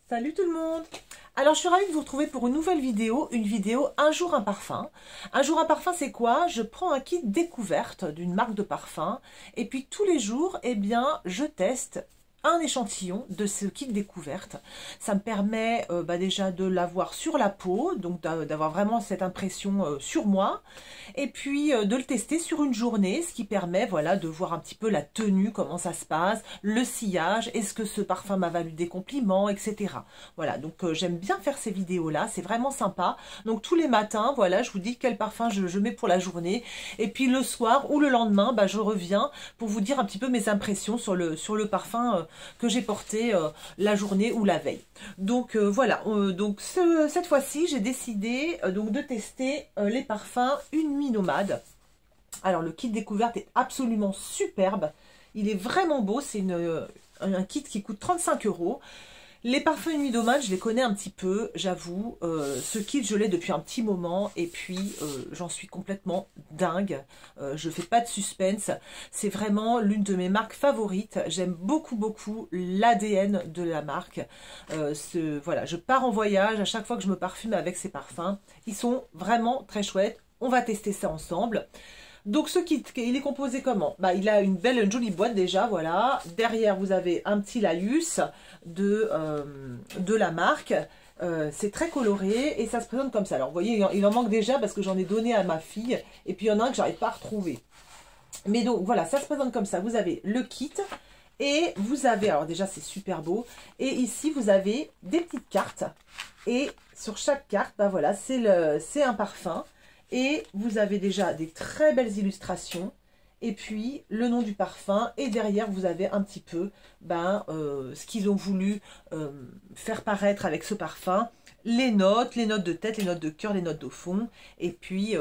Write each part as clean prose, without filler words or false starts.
Salut tout le monde! Alors je suis ravie de vous retrouver pour une nouvelle vidéo, un jour un parfum. Un jour un parfum c'est quoi? Je prends un kit découverte d'une marque de parfum et puis tous les jours, eh bien, je teste un échantillon de ce kit découverte. Ça me permet déjà de l'avoir sur la peau, donc d'avoir vraiment cette impression sur moi, et puis de le tester sur une journée, ce qui permet voilà, de voir un petit peu la tenue, comment ça se passe, le sillage, est-ce que ce parfum m'a valu des compliments, etc. Voilà, donc j'aime bien faire ces vidéos-là, c'est vraiment sympa. Donc tous les matins, voilà, je vous dis quel parfum je mets pour la journée, et puis le soir ou le lendemain, je reviens pour vous dire un petit peu mes impressions sur le parfum que j'ai porté la journée ou la veille. Donc voilà, cette fois-ci j'ai décidé donc de tester les parfums Une Nuit Nomade. Alors le kit découverte est absolument superbe, il est vraiment beau, c'est un kit qui coûte 35 €. Les parfums Une Nuit Nomade, je les connais un petit peu, j'avoue. Ce kit, je l'ai depuis un petit moment et puis j'en suis complètement dingue. Je fais pas de suspense. C'est vraiment l'une de mes marques favorites. J'aime beaucoup, beaucoup l'ADN de la marque. Voilà, je pars en voyage à chaque fois que je me parfume avec ces parfums. Ils sont vraiment très chouettes. On va tester ça ensemble. Donc ce kit, il est composé comment? Il a une jolie boîte déjà, voilà. Derrière, vous avez un petit laïus de la marque. C'est très coloré et ça se présente comme ça. Alors vous voyez, il en manque déjà parce que j'en ai donné à ma fille. Et puis il y en a un que j'arrive pas à retrouver. Mais donc voilà, ça se présente comme ça. Vous avez le kit et vous avez, alors déjà c'est super beau. Et ici, vous avez des petites cartes. Et sur chaque carte, voilà, c'est un parfum. Et vous avez déjà des très belles illustrations. Et puis le nom du parfum. Et derrière, vous avez un petit peu ce qu'ils ont voulu faire paraître avec ce parfum. Les notes de tête, les notes de cœur, les notes de fond. Et puis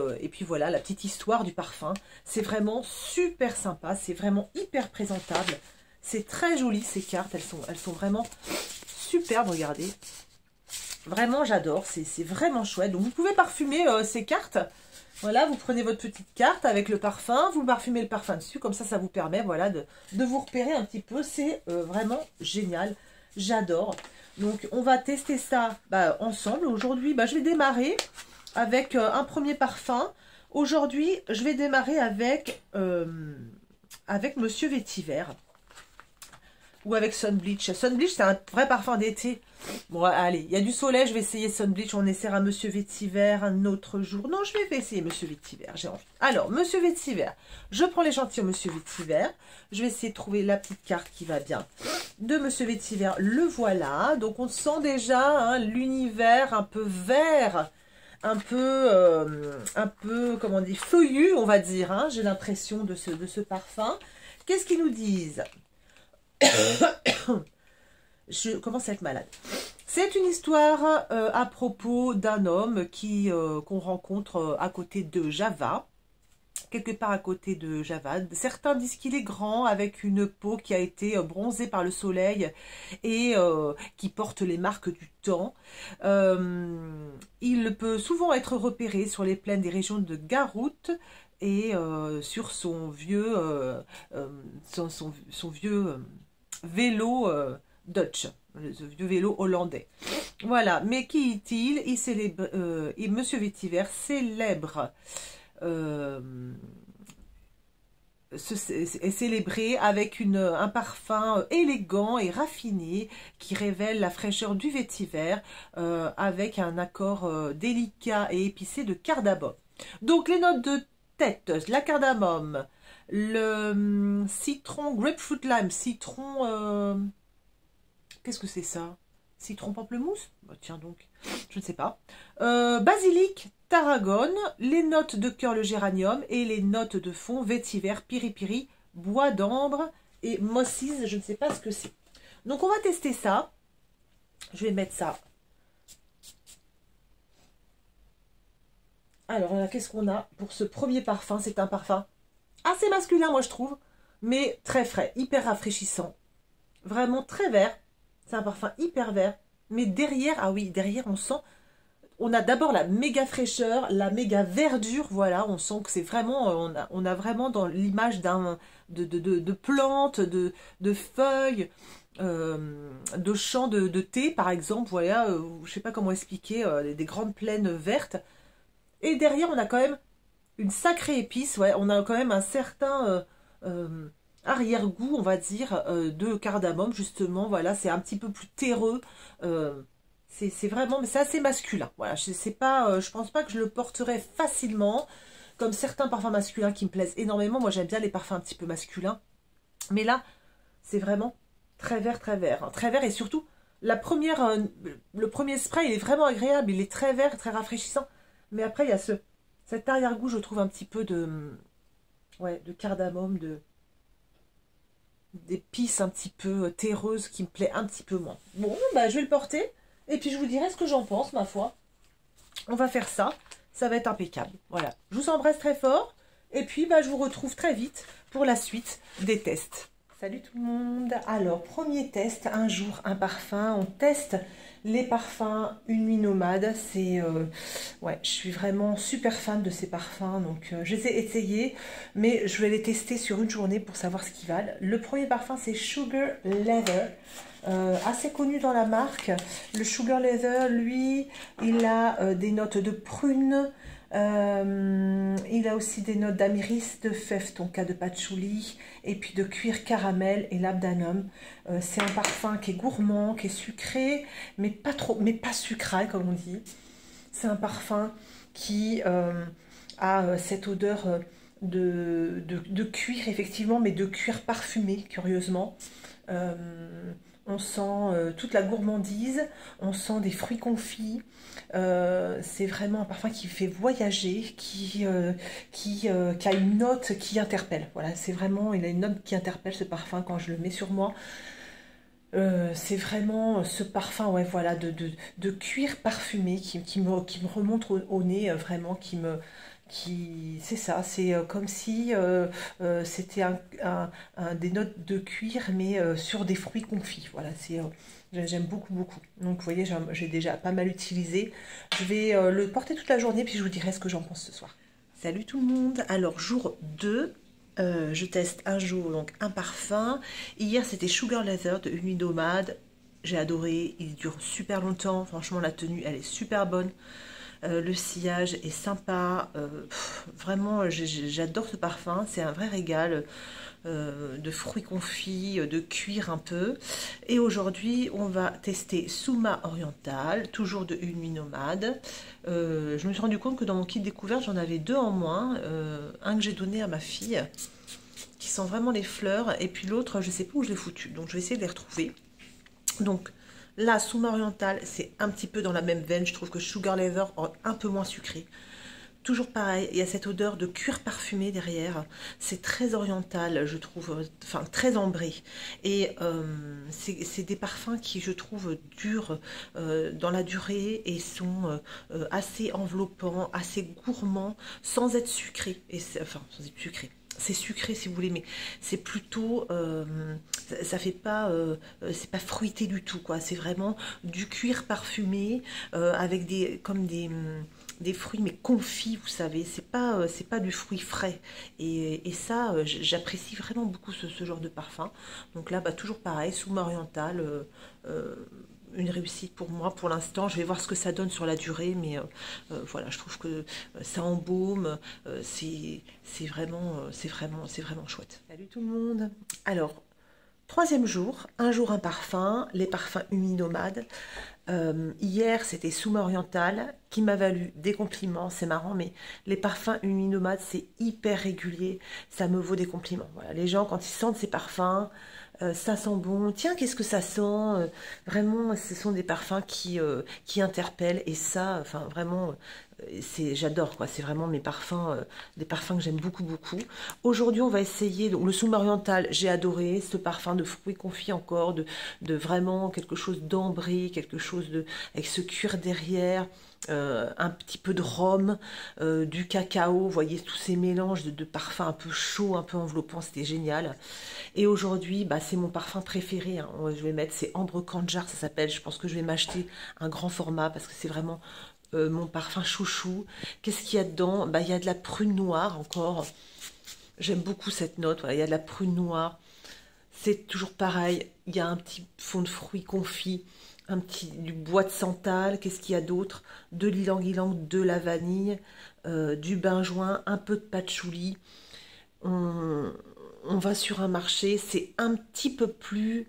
voilà, la petite histoire du parfum. C'est vraiment super sympa. C'est vraiment hyper présentable. C'est très joli ces cartes. Elles sont vraiment superbes, regardez. Vraiment, j'adore. C'est vraiment chouette. Donc, vous pouvez parfumer ces cartes. Voilà, vous prenez votre petite carte avec le parfum. Vous parfumez le parfum dessus. Comme ça vous permet voilà, de vous repérer un petit peu. C'est vraiment génial. J'adore. Donc, on va tester ça ensemble. Aujourd'hui, je vais démarrer avec un premier parfum. Aujourd'hui, je vais démarrer avec Monsieur Vétiver. Ou avec Sun Bleach. Sun Bleach, c'est un vrai parfum d'été. Bon, allez, il y a du soleil, je vais essayer Sun Bleach. On essaiera Monsieur Vétiver un autre jour. Non, je vais essayer Monsieur Vétiver, j'ai envie. Alors, Monsieur Vétiver, je prends l'échantillon Monsieur Vétiver. Je vais essayer de trouver la petite carte qui va bien. De Monsieur Vétiver, le voilà. Donc, on sent déjà l'univers un peu vert. Un peu, comment on dit, feuillu, on va dire. J'ai l'impression de ce parfum. Qu'est-ce qu'ils nous disent? Je commence à être malade. C'est une histoire à propos d'un homme qu'on rencontre à côté de Java, quelque part à côté de Java. Certains disent qu'il est grand, avec une peau qui a été bronzée par le soleil et qui porte les marques du temps. Il peut souvent être repéré sur les plaines des régions de Garout et sur son vieux vélo Dutch, le vieux vélo hollandais. Voilà, mais qui est-il? Il célèbre, et Monsieur Vétiver célèbre, est célébré avec un parfum élégant et raffiné qui révèle la fraîcheur du vétiver avec un accord délicat et épicé de cardamome. Donc les notes de tête, la cardamome, le citron, grapefruit lime, citron, qu'est-ce que c'est ça? Citron pamplemousse? Tiens donc, je ne sais pas. Basilic, tarragone, les notes de cœur, le géranium, et les notes de fond, vétiver, piri-piri, bois d'ambre et mossis, je ne sais pas ce que c'est. Donc on va tester ça. Je vais mettre ça. Alors là, qu'est-ce qu'on a pour ce premier parfum? C'est un parfum assez masculin, moi je trouve, mais très frais, hyper rafraîchissant. Vraiment très vert. C'est un parfum hyper vert. Mais derrière, ah oui, derrière on a d'abord la méga fraîcheur, la méga verdure, voilà, on sent que c'est vraiment, on a vraiment dans l'image de plantes, de feuilles, de champs de thé, par exemple, voilà, je sais pas comment expliquer, des grandes plaines vertes. Et derrière, on a quand même une sacrée épice, ouais, on a quand même un certain arrière-goût, on va dire, de cardamome, justement, voilà, c'est un petit peu plus terreux, c'est vraiment, mais c'est assez masculin, voilà, sais pas, je pense pas que je le porterai facilement, comme certains parfums masculins qui me plaisent énormément, moi j'aime bien les parfums un petit peu masculins, mais là, c'est vraiment très vert, hein, très vert, et surtout, le premier spray, il est vraiment agréable, il est très vert, très rafraîchissant, mais après, il y a cet arrière-goût, je trouve, un petit peu ouais, de cardamome, d'épices un petit peu terreuses qui me plaît un petit peu moins. Bon, bah, je vais le porter et puis je vous dirai ce que j'en pense, ma foi. On va faire ça, ça va être impeccable. Voilà, je vous embrasse très fort et puis bah, je vous retrouve très vite pour la suite des tests. Salut tout le monde. Alors, premier test, un jour, un parfum. On teste les parfums Une Nuit Nomade. C'est, ouais, je suis vraiment super fan de ces parfums. Donc, je les ai essayés, mais je vais les tester sur une journée pour savoir ce qu'ils valent. Le premier parfum, c'est Sugar Leather. Assez connu dans la marque. Le Sugar Leather, lui, il a des notes de prune. Il a aussi des notes d'amiris, de fève tonka, de patchouli et puis de cuir caramel et labdanum. C'est un parfum qui est gourmand, qui est sucré, mais pas trop, mais pas sucré comme on dit. C'est un parfum qui a cette odeur de cuir effectivement, mais de cuir parfumé curieusement. On sent toute la gourmandise, on sent des fruits confits. C'est vraiment un parfum qui fait voyager, qui a une note qui interpelle. Voilà, c'est vraiment, il a une note qui interpelle ce parfum quand je le mets sur moi. C'est vraiment ce parfum, ouais, voilà, de cuir parfumé qui me remonte au nez, vraiment, c'est ça, c'est comme si c'était des notes de cuir, mais sur des fruits confits. Voilà, j'aime beaucoup, beaucoup. Donc, vous voyez, j'ai déjà pas mal utilisé. Je vais le porter toute la journée, puis je vous dirai ce que j'en pense ce soir. Salut tout le monde. Alors, jour 2. Je teste un jour donc un parfum. Hier c'était Sugar Leather de Une Nuit Nomade. J'ai adoré, il dure super longtemps. Franchement la tenue elle est super bonne. Le sillage est sympa. Vraiment j'adore ce parfum. C'est un vrai régal de fruits confits, de cuir un peu. Et aujourd'hui on va tester Suma Oriental, toujours de Une Nuit Nomade. Je me suis rendu compte que dans mon kit découverte j'en avais 2 en moins. Un que j'ai donné à ma fille qui sent vraiment les fleurs et puis l'autre je sais pas où je l'ai foutu, donc je vais essayer de les retrouver. Donc là Suma Oriental c'est un petit peu dans la même veine, je trouve que Sugar Leather un peu moins sucré. Toujours pareil, il y a cette odeur de cuir parfumé derrière. C'est très oriental, je trouve, enfin très ambré. Et c'est des parfums qui, je trouve, durent dans la durée et sont assez enveloppants, assez gourmands, sans être sucrés. Enfin, sans être sucrés. C'est sucré si vous voulez, mais c'est plutôt, ça fait pas, c'est pas fruité du tout, quoi. C'est vraiment du cuir parfumé avec comme des fruits mais confits, vous savez, c'est pas du fruit frais et ça j'apprécie vraiment beaucoup ce genre de parfum. Donc là bah, toujours pareil, Suma Oriental, une réussite pour moi pour l'instant. Je vais voir ce que ça donne sur la durée, mais voilà, je trouve que ça embaume, c'est vraiment chouette. Salut tout le monde. Alors troisième jour, un jour un parfum, les parfums Une Nuit Nomade. Hier c'était Suma Oriental qui m'a valu des compliments, c'est marrant, mais les parfums Une Nuit Nomade c'est hyper régulier, ça me vaut des compliments. Voilà, les gens quand ils sentent ces parfums, ça sent bon, tiens qu'est-ce que ça sent, vraiment ce sont des parfums qui interpellent et ça, enfin vraiment j'adore quoi, c'est vraiment mes parfums, des parfums que j'aime beaucoup beaucoup. Aujourd'hui on va essayer donc le Suma Oriental, j'ai adoré ce parfum de fruits confits encore, de vraiment quelque chose d'ambré, quelque chose avec ce cuir derrière, un petit peu de rhum, du cacao, vous voyez tous ces mélanges de parfums un peu chauds, un peu enveloppants, c'était génial. Et aujourd'hui bah, c'est mon parfum préféré, hein. Je vais mettre, c'est Ambre Kanjar ça s'appelle, je pense que je vais m'acheter un grand format parce que c'est vraiment mon parfum chouchou. Qu'est-ce qu'il y a dedans? Bah, il y a de la prune noire encore. J'aime beaucoup cette note. Voilà, il y a de la prune noire. C'est toujours pareil, il y a un petit fond de fruits confits, du bois de santal, qu'est-ce qu'il y a d'autre? De l'ylang-ylang, de la vanille, du benjoin, un peu de patchouli. On, on va sur un marché, c'est un petit peu plus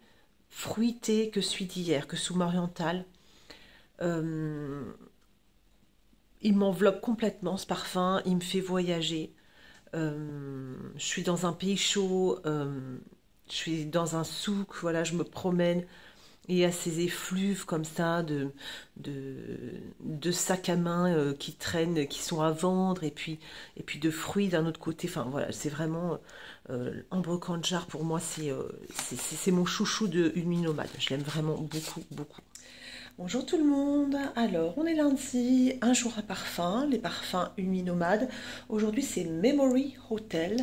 fruité que celui d'hier, que Soum Oriental. Euh, il m'enveloppe complètement ce parfum, il me fait voyager. Je suis dans un pays chaud, je suis dans un souk, voilà, je me promène. Et il y a ces effluves comme ça de, de sacs à main qui traînent, qui sont à vendre, et puis de fruits d'un autre côté. Enfin voilà, c'est vraiment Ambre Kandjar pour moi, c'est mon chouchou de Une Nomade. Je l'aime vraiment beaucoup, beaucoup. Bonjour tout le monde, alors on est lundi, un jour à parfum, les parfums Une Nomade. Aujourd'hui c'est Memory Hotel.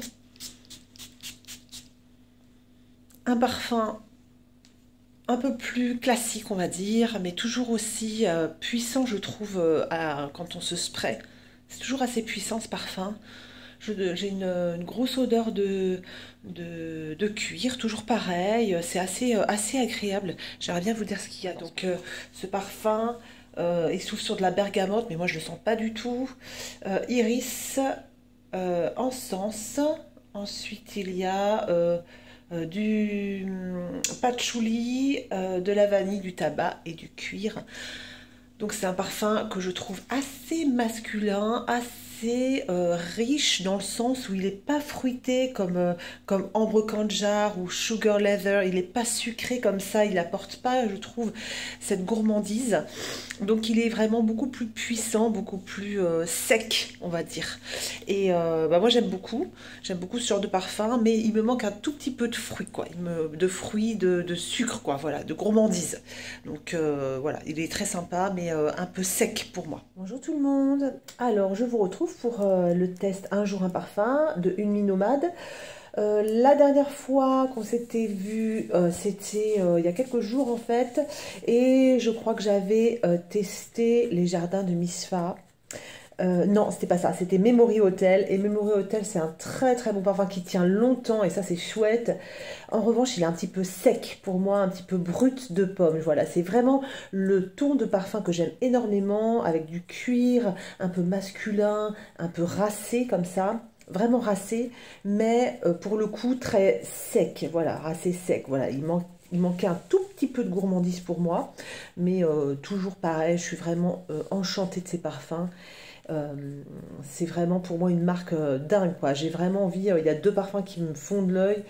Un parfum un peu plus classique on va dire, mais toujours aussi puissant je trouve quand on se spray. C'est toujours assez puissant ce parfum. J'ai une grosse odeur de cuir, toujours pareil, c'est assez agréable. J'aimerais bien vous dire ce qu'il y a. Donc ce parfum, il souffle sur de la bergamote, mais moi je le sens pas du tout. Iris, encens. Ensuite il y a du patchouli, de la vanille, du tabac et du cuir. Donc c'est un parfum que je trouve assez masculin, assez riche dans le sens où il n'est pas fruité comme Ambre Kandjar ou Sugar Leather, il n'est pas sucré comme ça, il n'apporte pas, je trouve, cette gourmandise. Donc il est vraiment beaucoup plus puissant, beaucoup plus sec, on va dire. Et moi j'aime beaucoup ce genre de parfum, mais il me manque un tout petit peu de fruits, quoi. De fruits, de sucre, quoi, voilà, de gourmandise. Donc voilà, il est très sympa, mais un peu sec pour moi. Bonjour tout le monde. Alors je vous retrouve pour le test Un jour un parfum de Une Nomade. La dernière fois qu'on s'était vu, c'était il y a quelques jours en fait, et je crois que j'avais testé les jardins de Misfa. Non, c'était pas ça, c'était Memory Hotel. Et Memory Hotel, c'est un très très bon parfum qui tient longtemps et ça c'est chouette. En revanche, il est un petit peu sec pour moi, un petit peu brut de pomme. Voilà, c'est vraiment le ton de parfum que j'aime énormément, avec du cuir, un peu masculin, un peu racé comme ça. Vraiment racé, mais pour le coup très sec. Voilà, racé sec. Voilà, il manquait un tout petit peu de gourmandise pour moi, mais toujours pareil, je suis vraiment enchantée de ces parfums. C'est vraiment pour moi une marque dingue, quoi. J'ai vraiment envie, il y a deux parfums qui me font de l'œil.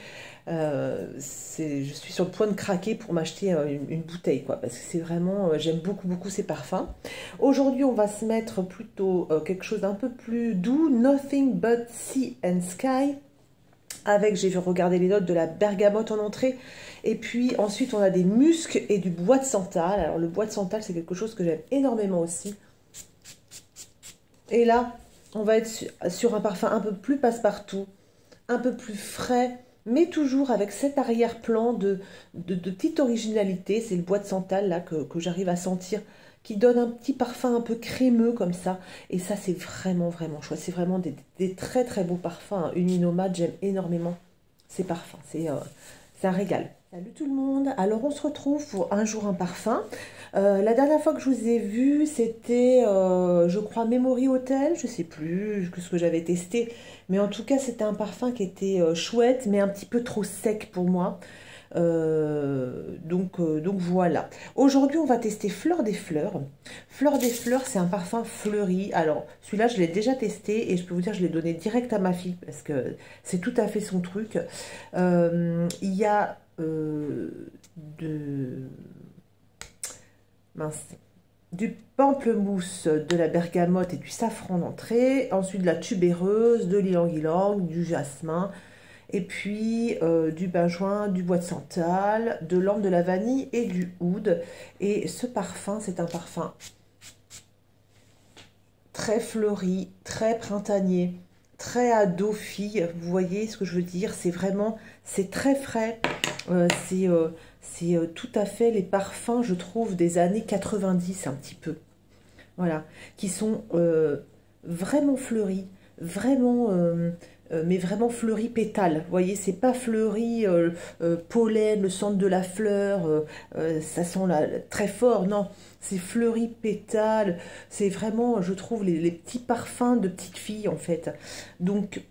Je suis sur le point de craquer pour m'acheter une bouteille, quoi, parce que c'est vraiment, j'aime beaucoup beaucoup ces parfums. Aujourd'hui on va se mettre plutôt quelque chose d'un peu plus doux, Nothing But Sea and Sky, avec, j'ai regardé les notes, de la bergamote en entrée, et puis ensuite on a des muscs et du bois de santal. Alors le bois de santal c'est quelque chose que j'aime énormément aussi. Et là, on va être sur un parfum un peu plus passe-partout, un peu plus frais, mais toujours avec cet arrière-plan de petite originalité. C'est le bois de santal là que j'arrive à sentir, qui donne un petit parfum un peu crémeux comme ça. Et ça, c'est vraiment, vraiment chouette. C'est vraiment des très, très beaux parfums, hein. Une Nomade, j'aime énormément ces parfums. C'est un régal. Salut tout le monde, alors on se retrouve pour Un jour un parfum. La dernière fois que je vous ai vu, c'était, je crois, Memory Hotel, je sais plus ce que j'avais testé, mais en tout cas c'était un parfum qui était chouette, mais un petit peu trop sec pour moi. Donc voilà. Aujourd'hui on va tester Fleur des Fleurs. Fleur des Fleurs, c'est un parfum fleuri. Alors celui-là je l'ai déjà testé et je peux vous dire je l'ai donné direct à ma fille parce que c'est tout à fait son truc. Il y a du pamplemousse, de la bergamote et du safran d'entrée, ensuite de la tubéreuse, de l'ylang-ylang, du jasmin, et puis du benjoin, du bois de santal, de l'ambre, de la vanille et du oud. Et ce parfum, c'est un parfum très fleuri, très printanier, très ado-fille. Vous voyez ce que je veux dire? C'est très frais. C'est tout à fait les parfums, je trouve, des années 90 un petit peu. Voilà, qui sont vraiment fleuris, vraiment mais vraiment fleuri pétale. Vous voyez, c'est pas fleuri pollen, le centre de la fleur, ça sent là, très fort, non. C'est fleuri pétale, c'est vraiment, je trouve, les petits parfums de petites filles en fait. Donc,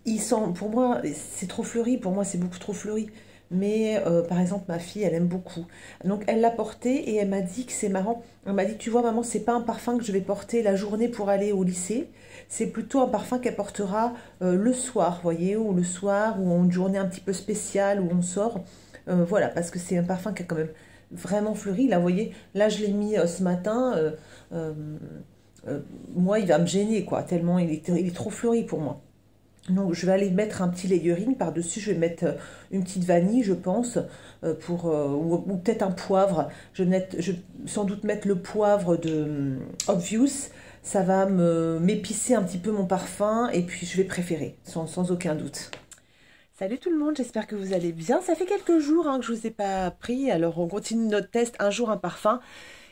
ils sentent, pour moi, c'est trop fleuri, pour moi c'est beaucoup trop fleuri. Mais par exemple, ma fille, elle aime beaucoup. Donc, elle l'a porté et elle m'a dit que c'est marrant. Elle m'a dit, tu vois, maman, c'est pas un parfum que je vais porter la journée pour aller au lycée. C'est plutôt un parfum qu'elle portera le soir, vous voyez, ou le soir, ou en une journée un petit peu spéciale, où on sort. Voilà, parce que c'est un parfum qui a quand même vraiment fleuri. Là, vous voyez, là, je l'ai mis ce matin. Euh, Moi, il va me gêner, quoi, tellement il est trop fleuri pour moi. Donc je vais aller mettre un petit layering par-dessus, je vais mettre une petite vanille je pense, ou peut-être un poivre. Je vais sans doute mettre le poivre de Obvious, ça va m'épicer un petit peu mon parfum et puis je vais préférer, sans aucun doute. Salut tout le monde, j'espère que vous allez bien. Ça fait quelques jours que je ne vous ai pas pris, alors on continue notre test un jour un parfum.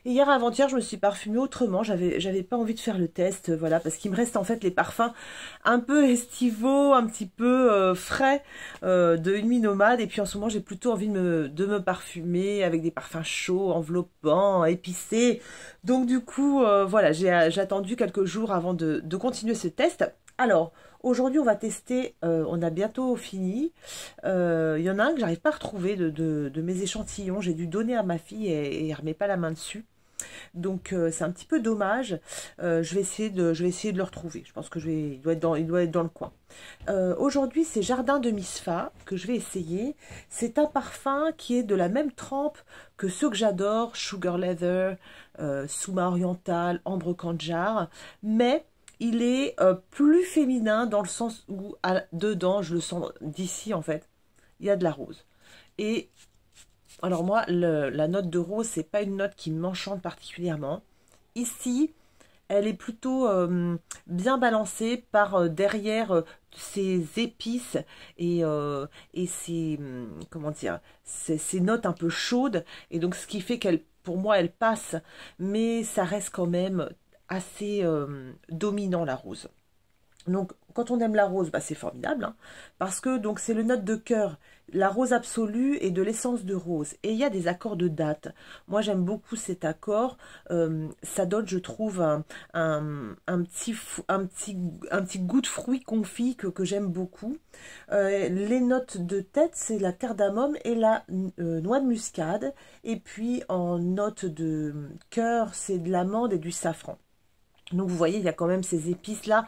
Et hier avant-hier, je me suis parfumée autrement, j'avais pas envie de faire le test, voilà, parce qu'il me reste en fait les parfums un peu estivaux, un petit peu frais de Une Nuit Nomade. Et puis en ce moment, j'ai plutôt envie de me parfumer avec des parfums chauds, enveloppants, épicés. Donc du coup, voilà, j'ai attendu quelques jours avant de continuer ce test. Alors, aujourd'hui, on va tester, on a bientôt fini. Il y en a un que j'arrive pas à retrouver de mes échantillons. J'ai dû donner à ma fille et elle ne remet pas la main dessus. Donc c'est un petit peu dommage. Je vais essayer de le retrouver. Je pense que il doit être dans le coin. Aujourd'hui, c'est Jardin de Misfa que je vais essayer. C'est un parfum qui est de la même trempe que ceux que j'adore, Sugar Leather, Souma Oriental, Ambre Kandjar, mais il est plus féminin dans le sens où dedans, je le sens d'ici en fait, il y a de la rose. Et alors moi, la note de rose, c'est pas une note qui m'enchante particulièrement. Ici, elle est plutôt bien balancée par derrière ces épices et ces, comment dire, ces notes un peu chaudes. Et donc, ce qui fait pour moi, elle passe, mais ça reste quand même assez dominant, la rose. Donc, quand on aime la rose, bah, c'est formidable, hein, parce que donc c'est le note de cœur, la rose absolue et de l'essence de rose. Et il y a des accords de date. Moi, j'aime beaucoup cet accord. Ça donne, je trouve, un petit goût de fruits confits que j'aime beaucoup. Les notes de tête, c'est la cardamome et la noix de muscade. Et puis, en note de cœur, c'est de l'amande et du safran. Donc, vous voyez, il y a quand même ces épices-là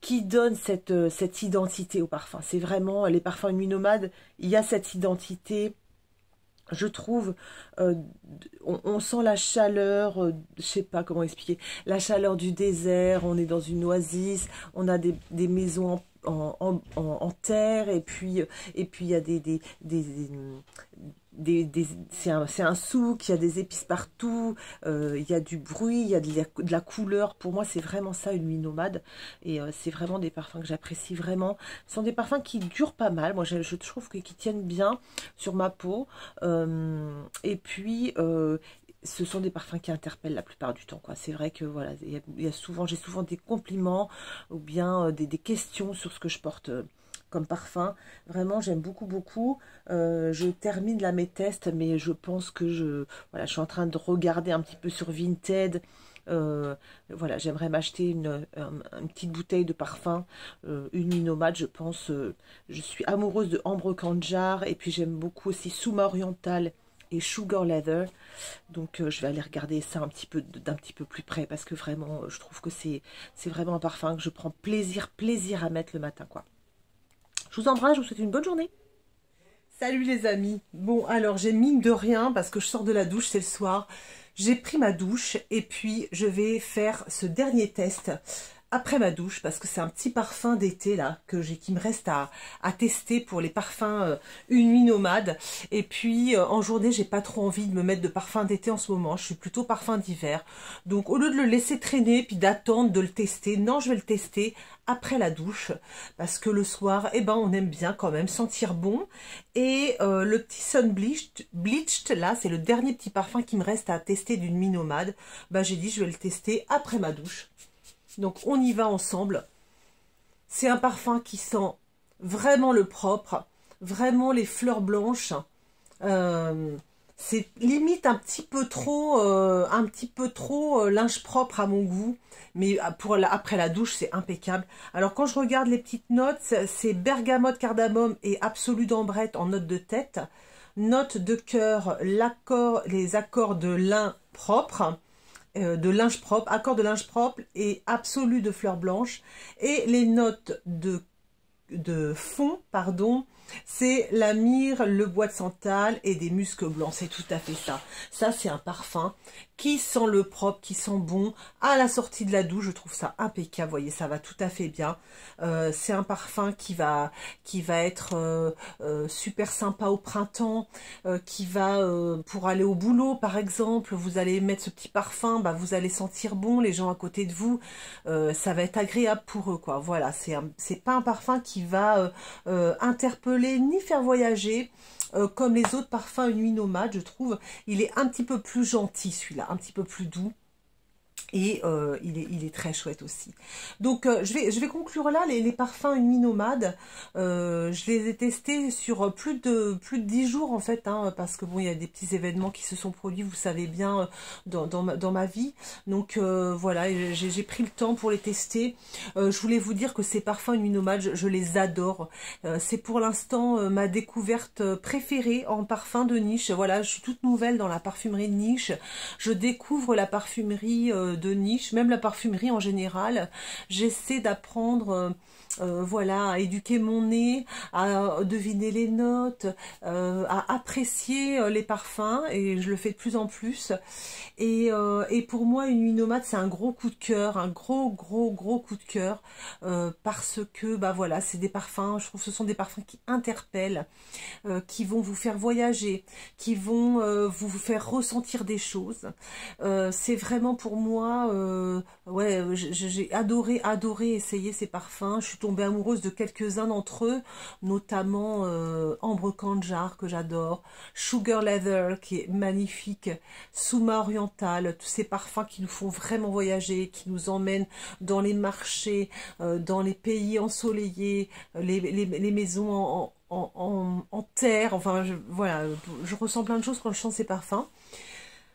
qui donne cette identité au parfum. C'est vraiment, les parfums Une Nuit Nomade, il y a cette identité, je trouve, on sent la chaleur, je sais pas comment expliquer, la chaleur du désert, on est dans une oasis, on a des maisons en terre, et puis il y a c'est un souk, il y a des épices partout, il y a du bruit, il y a de la couleur. Pour moi, c'est vraiment ça, Une Nuit Nomade. Et c'est vraiment des parfums que j'apprécie vraiment. Ce sont des parfums qui durent pas mal. Moi, je trouve qu'ils tiennent bien sur ma peau. Et puis, ce sont des parfums qui interpellent la plupart du temps, quoi. C'est vrai que voilà, j'ai souvent des compliments ou bien des questions sur ce que je porte comme parfum. Vraiment, j'aime beaucoup, beaucoup. Je termine là mes tests, mais je pense que voilà, je suis en train de regarder un petit peu sur Vinted. Voilà, j'aimerais m'acheter une petite bouteille de parfum, Une Nuit Nomade, je pense. Je suis amoureuse de Ambre Kandjar, et puis j'aime beaucoup aussi Souma Oriental et Sugar Leather. Donc je vais aller regarder ça d'un petit peu plus près, parce que vraiment, je trouve que c'est vraiment un parfum que je prends plaisir à mettre le matin, quoi. Je vous embrasse, je vous souhaite une bonne journée. Salut les amis. Bon, alors j'ai mine de rien parce que je sors de la douche, c'est le soir. J'ai pris ma douche et puis je vais faire ce dernier test après ma douche, parce que c'est un petit parfum d'été là qui me reste à tester pour les parfums Une Nuit Nomade. Et puis en journée, j'ai pas trop envie de me mettre de parfum d'été en ce moment. Je suis plutôt parfum d'hiver. Donc au lieu de le laisser traîner puis d'attendre de le tester, non, je vais le tester après la douche, parce que le soir, eh ben, on aime bien quand même sentir bon. Et le petit Sun Bleached là, c'est le dernier petit parfum qui me reste à tester d'Une Nuit Nomade. Bah, j'ai dit je vais le tester après ma douche. Donc on y va ensemble. C'est un parfum qui sent vraiment le propre, vraiment les fleurs blanches. C'est limite un petit peu trop linge propre à mon goût, mais après la douche c'est impeccable. Alors quand je regarde les petites notes, c'est bergamote, cardamome et absolu d'ambrette en note de tête, note de cœur, les accords de lin propre, de linge propre, accord de linge propre et absolu de fleurs blanches, et les notes de fond, pardon, c'est la myrrhe, le bois de santal et des muscs blancs. C'est tout à fait ça. Ça, c'est un parfum qui sent le propre, qui sent bon. À la sortie de la douche, je trouve ça impeccable. Vous voyez, ça va tout à fait bien. C'est un parfum qui va être super sympa au printemps, qui va, pour aller au boulot, par exemple, vous allez mettre ce petit parfum, bah, vous allez sentir bon, les gens à côté de vous, ça va être agréable pour eux, quoi. Voilà, c'est pas un parfum qui va interpeller ni faire voyager, comme les autres parfums Une Nuit Nomade, je trouve. Il est un petit peu plus gentil, celui-là, un petit peu plus doux. Et il est très chouette aussi. Donc je vais conclure là les parfums Une Nuit Nomade. Je les ai testés sur plus de 10 jours en fait, hein, parce que bon, il y a des petits événements qui se sont produits, vous savez bien, dans ma vie. Donc voilà, j'ai pris le temps pour les tester. Je voulais vous dire que ces parfums Une Nuit Nomade, je les adore. C'est pour l'instant ma découverte préférée en parfum de niche. Voilà, je suis toute nouvelle dans la parfumerie de niche. Je découvre la parfumerie de niche, même la parfumerie en général. J'essaie d'apprendre, voilà, à éduquer mon nez, à deviner les notes, à apprécier les parfums, et je le fais de plus en plus. Et pour moi, Une Nuit Nomade, c'est un gros coup de cœur, un gros coup de cœur, parce que bah voilà, c'est des parfums, je trouve que ce sont des parfums qui interpellent, qui vont vous faire voyager, qui vont vous faire ressentir des choses. C'est vraiment pour moi, ouais, j'ai adoré essayer ces parfums. Je suis tombée amoureuse de quelques-uns d'entre eux, notamment Ambre Kandjar que j'adore, Sugar Leather qui est magnifique, Souma Oriental, tous ces parfums qui nous font vraiment voyager, qui nous emmènent dans les marchés, dans les pays ensoleillés, les maisons en terre, enfin voilà, je ressens plein de choses quand je sens ces parfums.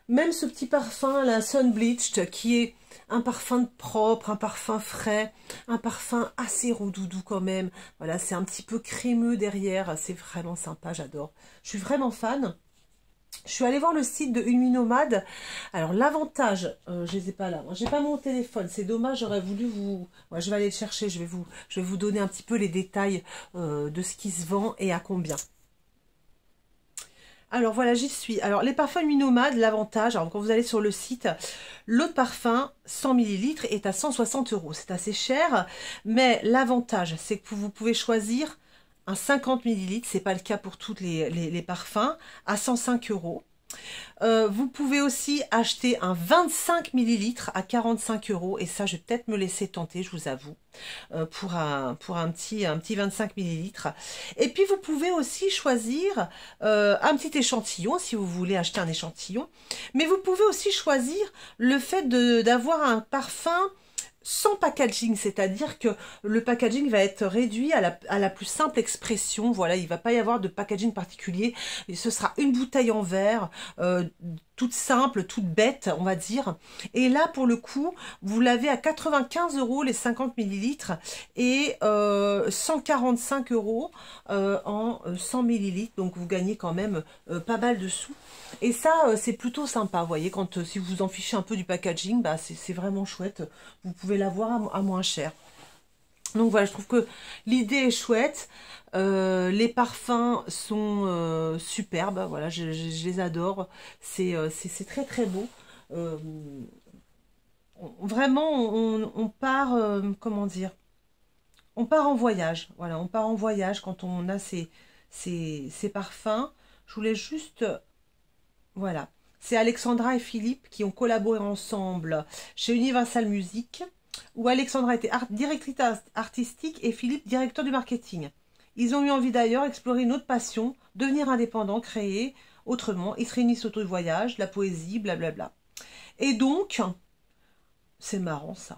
Même ce petit parfum, la Sun Bleached, qui est un parfum propre, un parfum frais, un parfum assez roux-doudou quand même. Voilà, c'est un petit peu crémeux derrière, c'est vraiment sympa, j'adore. Je suis vraiment fan. Je suis allée voir le site de Une Nuit Nomade. Alors l'avantage, je les ai pas là. J'ai pas mon téléphone, c'est dommage. J'aurais voulu vous. Ouais, je vais aller le chercher. Je vais vous donner un petit peu les détails de ce qui se vend et à combien. Alors voilà, j'y suis. Alors les parfums Une Nuit Nomade, l'avantage, alors quand vous allez sur le site, l'eau de parfum 100 ml est à 160 €. C'est assez cher, mais l'avantage, c'est que vous pouvez choisir un 50 ml, c'est pas le cas pour tous les parfums, à 105 €. Vous pouvez aussi acheter un 25 ml à 45 €, et ça je vais peut-être me laisser tenter, je vous avoue, pour un petit 25 ml. Et puis vous pouvez aussi choisir un petit échantillon si vous voulez acheter un échantillon, mais vous pouvez aussi choisir le fait d'avoir un parfum sans packaging, c'est-à-dire que le packaging va être réduit à la plus simple expression. Voilà, il ne va pas y avoir de packaging particulier. Et ce sera une bouteille en verre, toute simple, toute bête, on va dire. Et là, pour le coup, vous l'avez à 95 € les 50 ml et 145 € en 100 ml. Donc, vous gagnez quand même pas mal de sous. Et ça, c'est plutôt sympa, vous voyez, quand si vous vous en fichez un peu du packaging, bah, c'est vraiment chouette. Vous pouvez l'avoir à moins cher. Donc voilà, je trouve que l'idée est chouette. Les parfums sont superbes, voilà, je les adore. C'est très beau. Vraiment, on part, comment dire, on part en voyage. Voilà, on part en voyage quand on a ces parfums. Je voulais juste... Voilà, c'est Alexandra et Philippe qui ont collaboré ensemble chez Universal Music, où Alexandra était directrice artistique et Philippe directeur du marketing. Ils ont eu envie d'ailleurs d'explorer une autre passion, devenir indépendants, créer autrement. Ils se réunissent autour du voyage, la poésie, blablabla. Et donc, c'est marrant ça.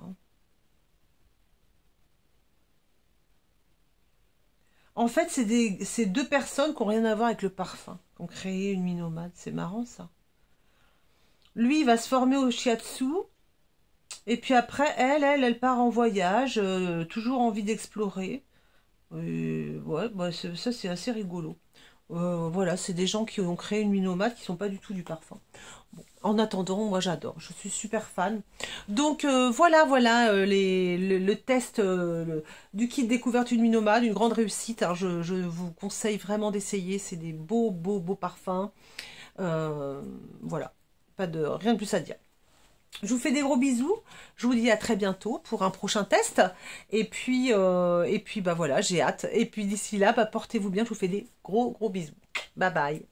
En fait, c'est deux personnes qui n'ont rien à voir avec le parfum, qui ont créé une nuit nomade. C'est marrant, ça. Lui, il va se former au shiatsu. Et puis après, elle part en voyage, toujours envie d'explorer. Ouais, bah, ça, c'est assez rigolo. Voilà, c'est des gens qui ont créé une nuit nomade qui sont pas du tout du parfum. Bon, en attendant, moi j'adore, je suis super fan. Donc voilà, le test du kit découverte une nuit nomade, une grande réussite. Alors je vous conseille vraiment d'essayer, c'est des beaux parfums. Voilà, rien de plus à dire. Je vous fais des gros bisous. Je vous dis à très bientôt pour un prochain test. Et puis bah voilà, j'ai hâte. Et puis d'ici là, bah, portez-vous bien. Je vous fais des gros bisous. Bye bye.